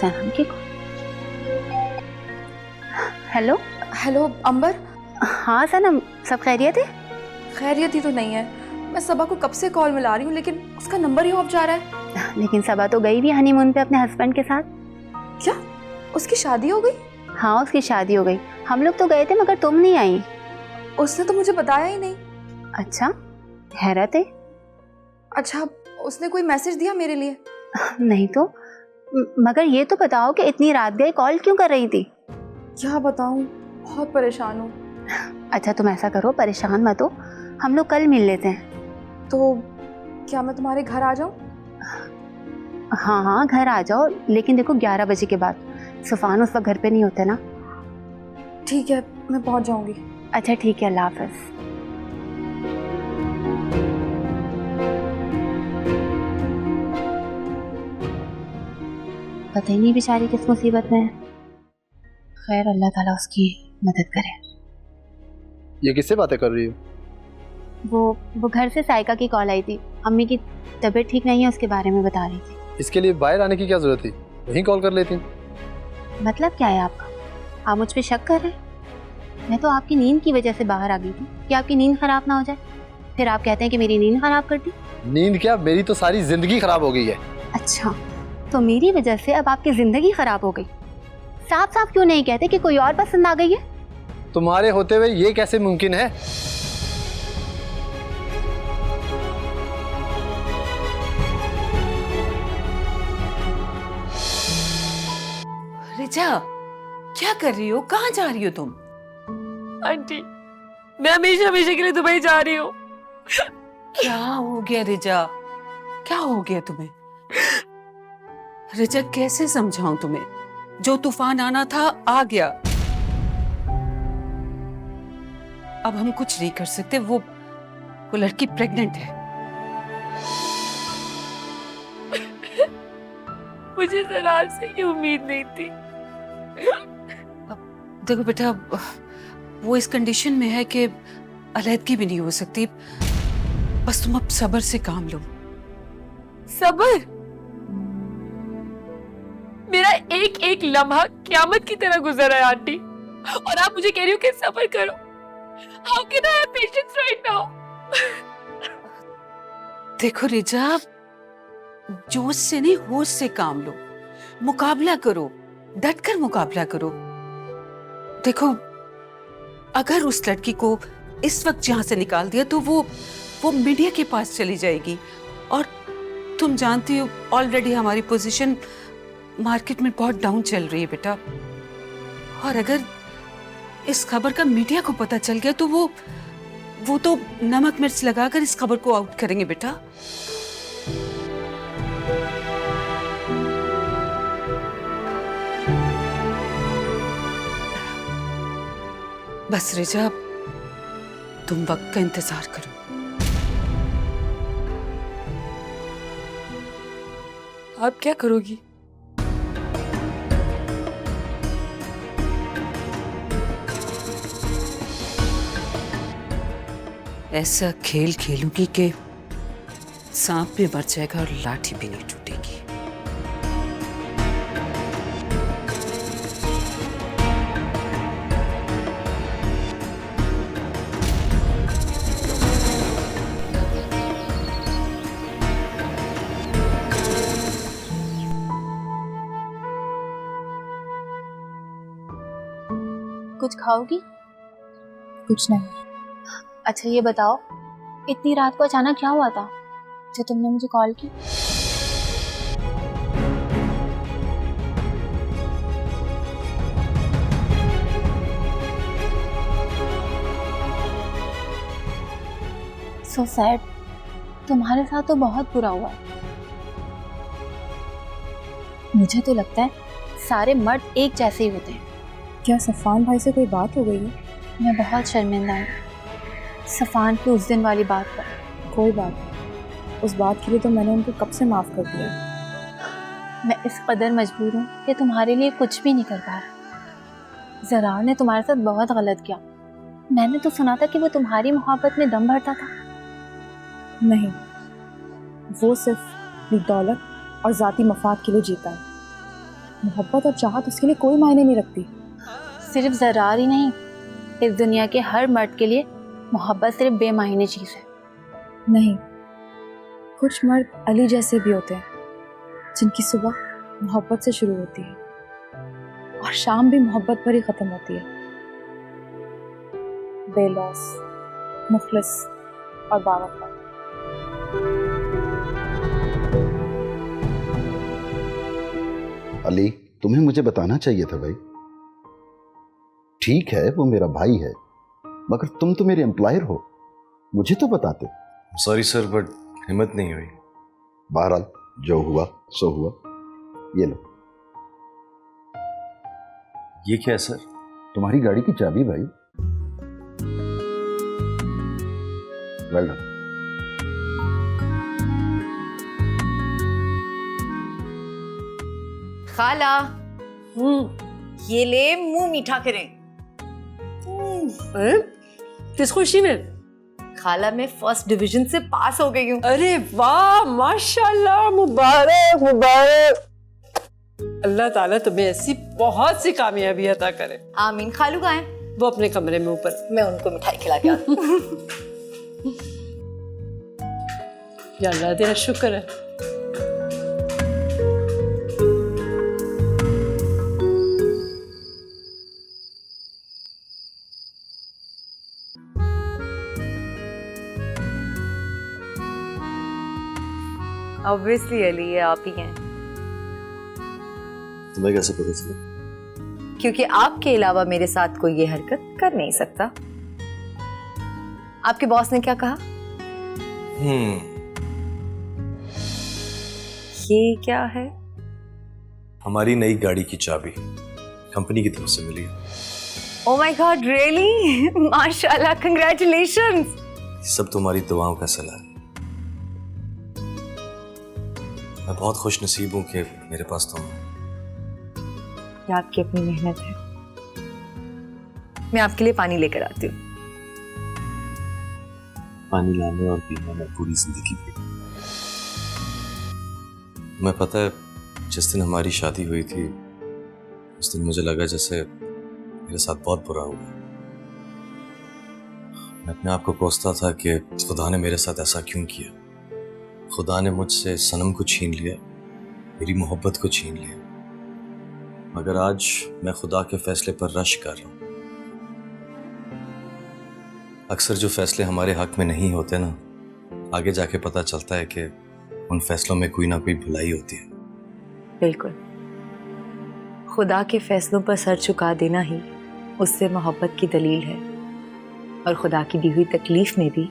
सनम की। Hello hello अंबर। हाँ सनम, सब खैरियत है? खैरियत ही तो नहीं है। मैं सबा को कब से कॉल मिला रही हूँ लेकिन उसका नंबर ही ऑफ जा रहा है। लेकिन सबा तो गई भी हनीमून पे अपने हस्बैंड के साथ। क्या उसकी शादी हो गई? हाँ उसकी शादी हो गई। हम लोग तो गए थे मगर तुम नहीं आई। उसने तो मुझे बताया ही नहीं। अच्छा, हैरत है। अच्छा, उसने कोई मैसेज दिया मेरे लिए? नहीं तो मगर ये तो बताओ कि इतनी रात गए कॉल क्यों कर रही थी? क्या बताऊँ, बहुत परेशान हूँ। अच्छा तुम ऐसा करो, परेशान मत हो, हम लोग कल मिल लेते हैं। तो क्या मैं तुम्हारे घर आ जाऊँ? हाँ हाँ घर आ जाओ, लेकिन देखो 11 बजे के बाद। सुफान उस वक्त घर पे नहीं होते ना। ठीक है, मैं पहुँच जाऊँगी। अच्छा ठीक है, अल्लाह हाफ़िज़। पता ही नहीं बेचारी किस मुसीबत में है। खैर अल्लाह ताला उसकी मदद करे। ये किससे बातें कर रही हो? वो घर से साइका की कॉल आई थी। अम्मी की तबीयत ठीक नहीं है, उसके बारे में बता रही थी। इसके लिए बाहर आने की क्या जरूरत थी, वहीं कॉल कर लेती। मतलब क्या है आपका? आप मुझ पे शक कर रहे हैं? मैं तो आपकी नींद की वजह से बाहर आ गई थी कि आपकी नींद खराब ना हो जाए। फिर आप कहते हैं कि मेरी नींद खराब कर दी। नींद क्या, मेरी तो सारी जिंदगी खराब हो गई है। अच्छा, तो मेरी वजह से अब आपकी जिंदगी खराब हो गई। साफ साफ क्यों नहीं कहते कि कोई और पसंद आ गई है? तुम्हारे होते हुए ये कैसे मुमकिन है? रिचा, क्या कर रही हो? कहाँ जा रही हो तुम? आंटी, मैं हमेशा हमेशा के लिए दुबई जा रही हूँ। क्या हो गया रिचा? क्या हो गया तुम्हें? रिचा कैसे समझाऊं तुम्हें? जो तूफान आना था आ गया। अब हम कुछ नहीं कर सकते। वो लड़की प्रेग्नेंट है। मुझे जरा से ये उम्मीद नहीं थी। देखो बेटा, वो इस कंडीशन में है कि अलैदगी भी नहीं हो सकती। बस तुम अब सब्र से काम लो। सब्र? मेरा एक एक लम्हा क़यामत की तरह गुजरा है आंटी, और आप मुझे कह रही हो कि सब्र करो। How can I have patience right now? देखो रिजा, जोश से नहीं होश से काम लो। मुकाबला करो, डट कर मुकाबला करो। देखो, अगर उस लड़की को इस वक्त यहाँ से निकाल दिया तो वो मीडिया के पास चली जाएगी, और तुम जानती हो ऑलरेडी हमारी पोजीशन मार्केट में बहुत डाउन चल रही है बेटा। और अगर इस खबर का मीडिया को पता चल गया तो वो तो नमक मिर्च लगाकर इस खबर को आउट करेंगे बेटा। बस रिजा, तुम वक्त का इंतजार करो। आप क्या करोगी? ऐसा खेल खेलूंगी कि सांप भी मर जाएगा और लाठी भी नहीं टूटेगी। कुछ खाओगी? कुछ नहीं। अच्छा ये बताओ, इतनी रात को अचानक क्या हुआ था जो तुमने मुझे कॉल की? So sad. तुम्हारे साथ तो बहुत बुरा हुआ है। मुझे तो लगता है सारे मर्द एक जैसे ही होते हैं। क्या सफ़ान भाई से कोई बात हो गई है? मैं बहुत शर्मिंदा हूँ सफ़ान की उस दिन वाली बात पर। कोई बात नहीं, उस बात के लिए तो मैंने उनको कब से माफ़ कर दिया। मैं इस कदर मजबूर हूँ कि तुम्हारे लिए कुछ भी नहीं कर पा रहा। ज़रार ने तुम्हारे साथ बहुत गलत किया। मैंने तो सुना था कि वो तुम्हारी मोहब्बत में दम भरता था। नहीं, वो सिर्फ अपनी दौलत और ज़ाती मफाद के लिए जीता है। मोहब्बत और चाहत उसके लिए कोई मायने नहीं रखती। सिर्फ ज़रार ही नहीं, इस दुनिया के हर मर्द के लिए मोहब्बत सिर्फ बेमायने चीज़ है। नहीं, कुछ मर्द अली जैसे भी होते हैं जिनकी सुबह मोहब्बत से शुरू होती है और शाम भी मोहब्बत पर ही खत्म होती है। बेलौस, मुखलिस और बावफा। अली, तुम्हें मुझे बताना चाहिए था भाई। ठीक है, वो मेरा भाई है, मगर तुम तो मेरे एम्प्लॉयर हो, मुझे तो बताते। सॉरी सर, बट हिम्मत नहीं हुई। बहरहाल जो हुआ सो हुआ। ये लो। ये क्या है सर? तुम्हारी गाड़ी की चाबी भाई। Well done. खाला, ये ले, मुंह मीठा करें। किस खुशी में? खाला, मैं फर्स्ट डिवीजन से पास हो गई हूँ। अरे वाह, माशाल्लाह, मुबारक मुबारक। अल्लाह ताला तुम्हें ऐसी बहुत सी कामयाबी अता करे। आमीन। खालू कहाँ है? वो अपने कमरे में ऊपर। मैं उनको मिठाई खिला के आती हूँ। या अल्लाह तेरा शुक्र है। ऑब्वियसली अली, ये आप ही हैं, तुम्हें कैसे पता चला? क्योंकि आपके अलावा मेरे साथ कोई ये हरकत कर नहीं सकता। आपके बॉस ने क्या कहा? ये क्या है? हमारी नई गाड़ी की चाबी कंपनी की तरफ से मिली है। Oh my God, really? माशाल्लाह, कंग्रेचुलेशंस। सब तुम्हारी दुआओं का सलाह है। मैं बहुत खुश नसीब हूँ कि मेरे पास तुम हो। ये आपकी अपनी मेहनत है। मैं आपके लिए पानी लेकर आती हूँ। पानी लाने और पीने में पूरी जिंदगी पी। तुम्हें पता है, जिस दिन हमारी शादी हुई थी उस दिन मुझे लगा जैसे मेरे साथ बहुत बुरा हुआ। मैं अपने आप को कोसता था कि खुदा ने मेरे साथ ऐसा क्यों किया। खुदा ने मुझसे सनम को छीन लिया, मेरी मोहब्बत को छीन लिया। मगर आज मैं खुदा के फैसले पर रश कर रहा हूँ। अक्सर जो फैसले हमारे हक में नहीं होते ना, आगे जाके पता चलता है कि उन फैसलों में कोई ना कोई भलाई होती है। बिल्कुल, खुदा के फैसलों पर सर झुका देना ही उससे मोहब्बत की दलील है। और खुदा की दी हुई तकलीफ में भी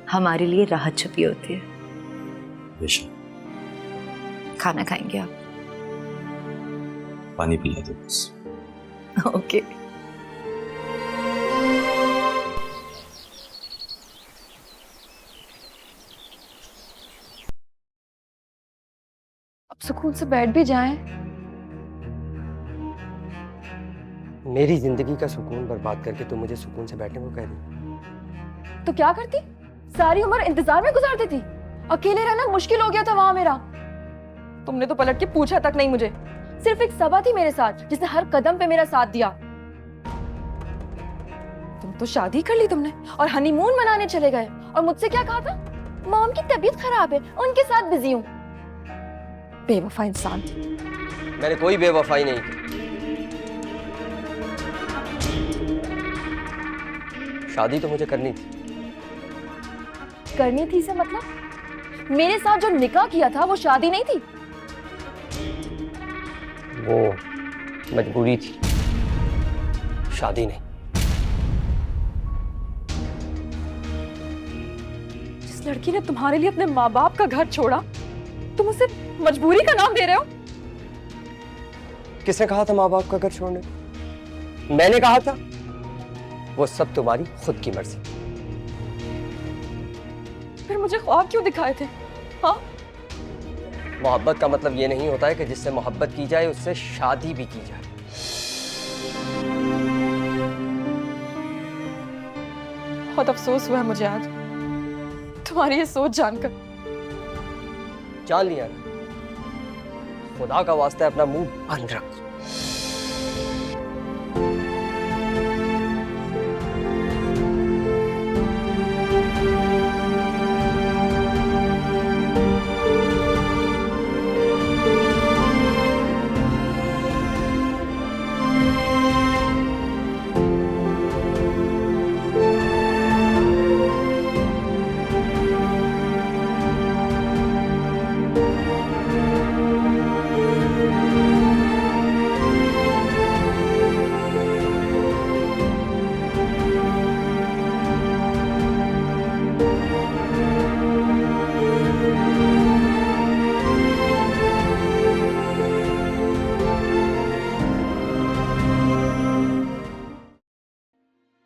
हमारे लिए राहत छुपी होती है। बेशक। खाना खाएंगे आप? पानी पिला दो बस। ओके। अब सुकून से बैठ भी जाएं। मेरी जिंदगी का सुकून बर्बाद करके तुम मुझे सुकून से बैठने को कह रही। तो क्या करती? सारी उम्र इंतजार में गुजार देती। अकेले रहना मुश्किल हो गया था वहां मेरा। तुमने तो पलट के पूछा तक नहीं मुझे। सिर्फ एक सबा थी मेरे साथ जिसने हर कदम पे मेरा साथ दिया। तुम तो शादी कर ली तुमने और हनीमून मनाने चले गए। और मुझसे क्या कहा था? मॉम की तबीयत खराब है, उनके साथ बिजी हूं। बेवफा इंसान थी। मैंने कोई बेवफाई नहीं की। शादी तो मुझे करनी थी। करनी थी से मतलब मेरे साथ जो निकाह किया था वो शादी नहीं थी। वो मजबूरी थी, शादी नहीं। जिस लड़की ने तुम्हारे लिए अपने माँ बाप का घर छोड़ा, तुम उसे मजबूरी का नाम दे रहे हो? किसने कहा था माँ बाप का घर छोड़ने? मैंने कहा था? वो सब तुम्हारी खुद की मर्जी। फिर मुझे ख्वाब क्यों दिखाए थे? हाँ, मोहब्बत का मतलब ये नहीं होता है कि जिससे मोहब्बत की जाए उससे शादी भी की जाए। बहुत अफसोस हुआ है मुझे आज तुम्हारी ये सोच जानकर। जान लिया ना, खुदा का वास्ता है अपना मुंह बंद रख।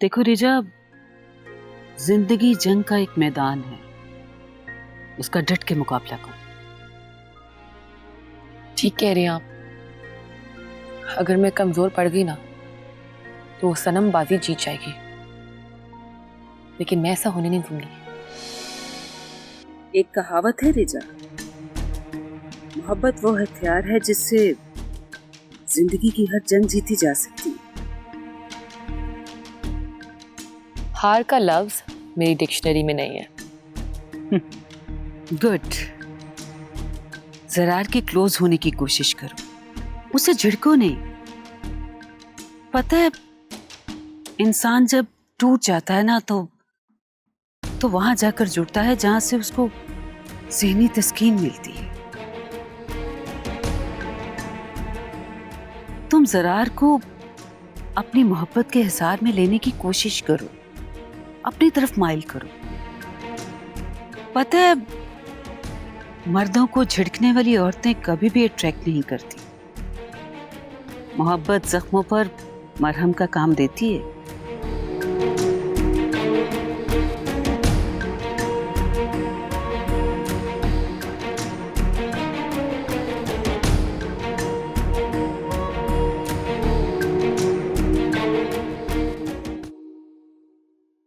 देखो रिजा, जिंदगी जंग का एक मैदान है, उसका डट के मुकाबला करो। ठीक कह रही हैं आप। अगर मैं कमजोर पड़ गई ना तो वो सनम बाजी जीत जाएगी, लेकिन मैं ऐसा होने नहीं दूंगी। एक कहावत है रिजा, मोहब्बत वो हथियार है जिससे जिंदगी की हर जंग जीती जा सकती है। हार का लफ्ज मेरी डिक्शनरी में नहीं है। गुड। जरार के क्लोज होने की कोशिश करो, उसे झिड़को नहीं। पता है, इंसान जब टूट जाता है ना तो वहां जाकर जुड़ता है जहां से उसको ज़हनी तस्कीन मिलती है। तुम जरार को अपनी मोहब्बत के हिसार में लेने की कोशिश करो, अपनी तरफ माइल करो। पता है, मर्दों को झिड़कने वाली औरतें कभी भी अट्रैक्ट नहीं करती। मोहब्बत जख्मों पर मरहम का काम देती है।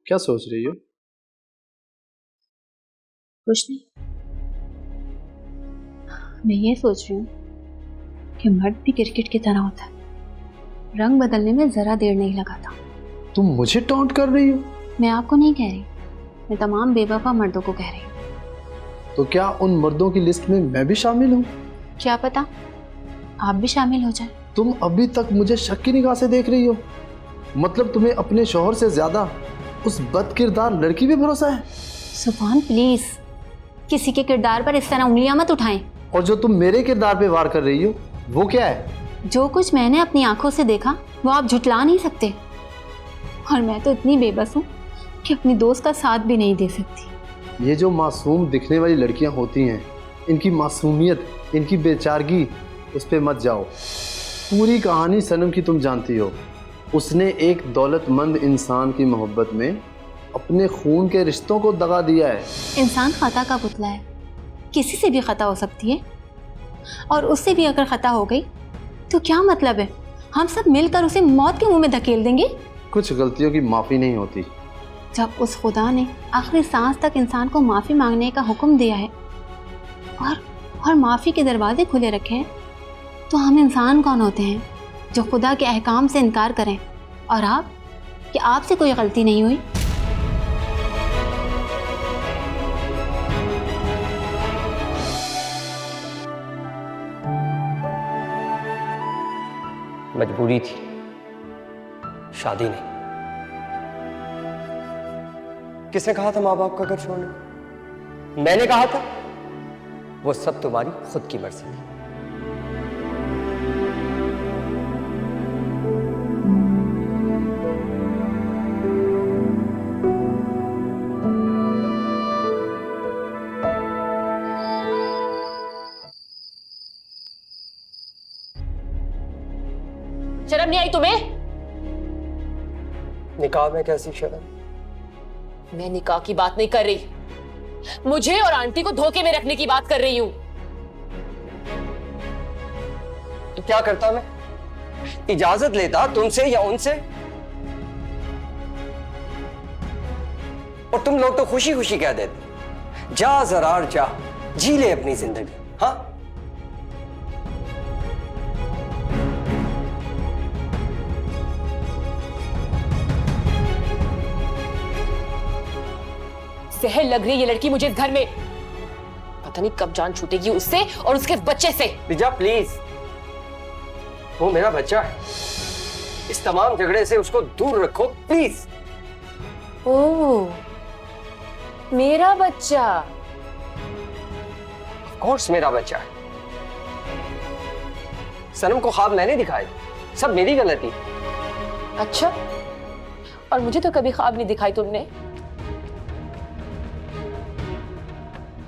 क्या सोच रही हो? कुछ नहीं, मैं ये सोच रही हूँ कि मर्द भी क्रिकेट की तरह होता है, रंग बदलने में जरा देर नहीं लगाता। तुम मुझे टॉन्ट कर रही हो? मैं आपको नहीं कह रही, मैं तमाम बेवफा मर्दों को कह रही हूँ। तो क्या उन मर्दों की लिस्ट में मैं भी शामिल हूँ? क्या पता आप भी शामिल हो जाए। तुम अभी तक मुझे शक की निगाह से देख रही हो? मतलब तुम्हें अपने शौहर से ज्यादा उस बदकिरदार लड़की पे भरोसा है? सुभान, प्लीज किसी के किरदार पर इस तरह उंगलियां मत उठाएं। और जो तुम मेरे किरदार पे वार कर रही हो वो क्या है? जो कुछ मैंने अपनी आंखों से देखा वो आप झुटला नहीं सकते, और मैं तो इतनी बेबस हूँ कि अपनी दोस्त का साथ भी नहीं दे सकती। ये जो मासूम दिखने वाली लड़कियां होती हैं, इनकी मासूमियत, इनकी बेचारगी, उस पे मत जाओ। पूरी कहानी सनम की तुम जानती हो। उसने एक दौलतमंद इंसान की मोहब्बत में अपने खून के रिश्तों को दगा दिया है। इंसान खता का पुतला है, किसी से भी खता हो सकती है, और उससे भी अगर खता हो गई तो क्या मतलब है, हम सब मिलकर उसे मौत के मुंह में धकेल देंगे? कुछ गलतियों की माफ़ी नहीं होती। जब उस खुदा ने आखिरी सांस तक इंसान को माफ़ी मांगने का हुक्म दिया है और माफ़ी के दरवाजे खुले रखे हैं, तो हम इंसान कौन होते हैं जो खुदा के अहकाम से इनकार करें? और आप, कि आपसे कोई गलती नहीं हुई? मजबूरी थी, शादी नहीं। किसने कहा था माँ बाप का घर छोड़ने? मैंने कहा था। वो सब तुम्हारी खुद की मर्जी थी। शर्म नहीं आई तुम्हें? निकाह में कैसी शर्म? मैं निकाह की बात नहीं कर रही, मुझे और आंटी को धोखे में रखने की बात कर रही हूं। तो क्या करता मैं? इजाजत लेता तुमसे या उनसे? और तुम लोग तो खुशी खुशी कह देते, जा जरार जा, जी ले अपनी जिंदगी। हाँ, जहर लग रही है ये लड़की मुझे इस घर में। पता नहीं कब जान छूटेगी उससे और उसके बच्चे से। रिजा प्लीज, वो मेरा बच्चा है, इस तमाम झगड़े से उसको दूर रखो प्लीज। ओह, मेरा बच्चा। ऑफ कोर्स मेरा बच्चा है। सनम को ख्वाब मैंने दिखाए, सब मेरी गलती। अच्छा, और मुझे तो कभी ख्वाब नहीं दिखाई तुमने।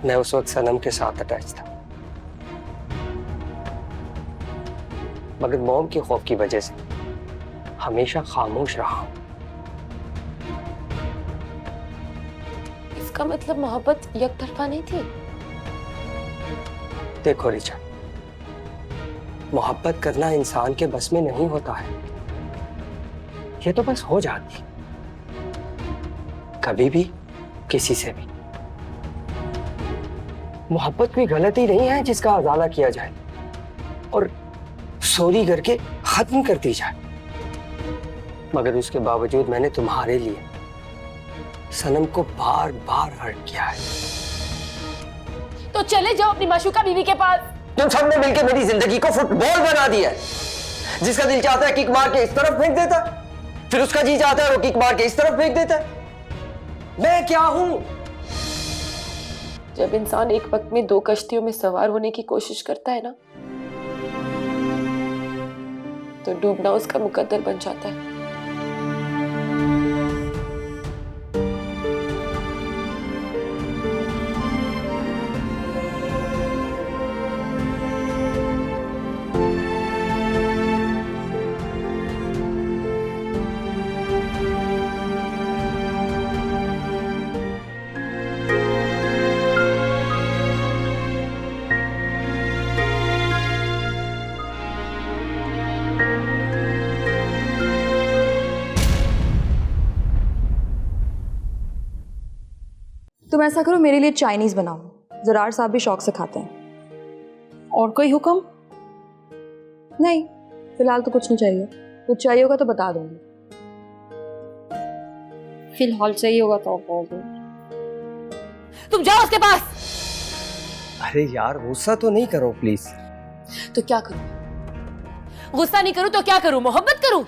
मैं उस वक्त सनम के साथ अटैच था, मगर मॉम के खौफ की वजह से हमेशा खामोश रहा हूं। इसका मतलब मोहब्बत एक तरफा नहीं थी। देखो रिचा, मोहब्बत करना इंसान के बस में नहीं होता है, ये तो बस हो जाती कभी भी किसी से भी। मोहब्बत कोई गलती नहीं है जिसका अजाला किया जाए और सॉरी करके खत्म कर दी जाए। मगर उसके बावजूद मैंने तुम्हारे लिए सनम को बार बार हर्ट किया है। तो चले जाओ अपनी माशूका बीवी के पास। तुम सबने मिलकर मेरी जिंदगी को फुटबॉल बना दिया है। जिसका दिल चाहता है किक मार के इस तरफ फेंक देता है, फिर उसका जी चाहता है वो किक मार के इस तरफ फेंक देता है। मैं क्या हूं? जब इंसान एक वक्त में दो कश्तियों में सवार होने की कोशिश करता है ना, तो डूबना उसका मुकद्दर बन जाता है। तुम ऐसा करो, मेरे लिए चाइनीज बनाओ, जरार साहब भी शौक से खाते हैं। और कोई हुक्म? नहीं, फिलहाल तो कुछ नहीं चाहिए। कुछ चाहिए होगा तो बता दूंगी। फिलहाल चाहिए होगा तो बोल दो। तुम जाओ उसके पास। अरे यार गुस्सा तो नहीं करो प्लीज। तो क्या करूं? गुस्सा नहीं करूं तो क्या करूं? मोहब्बत करूं?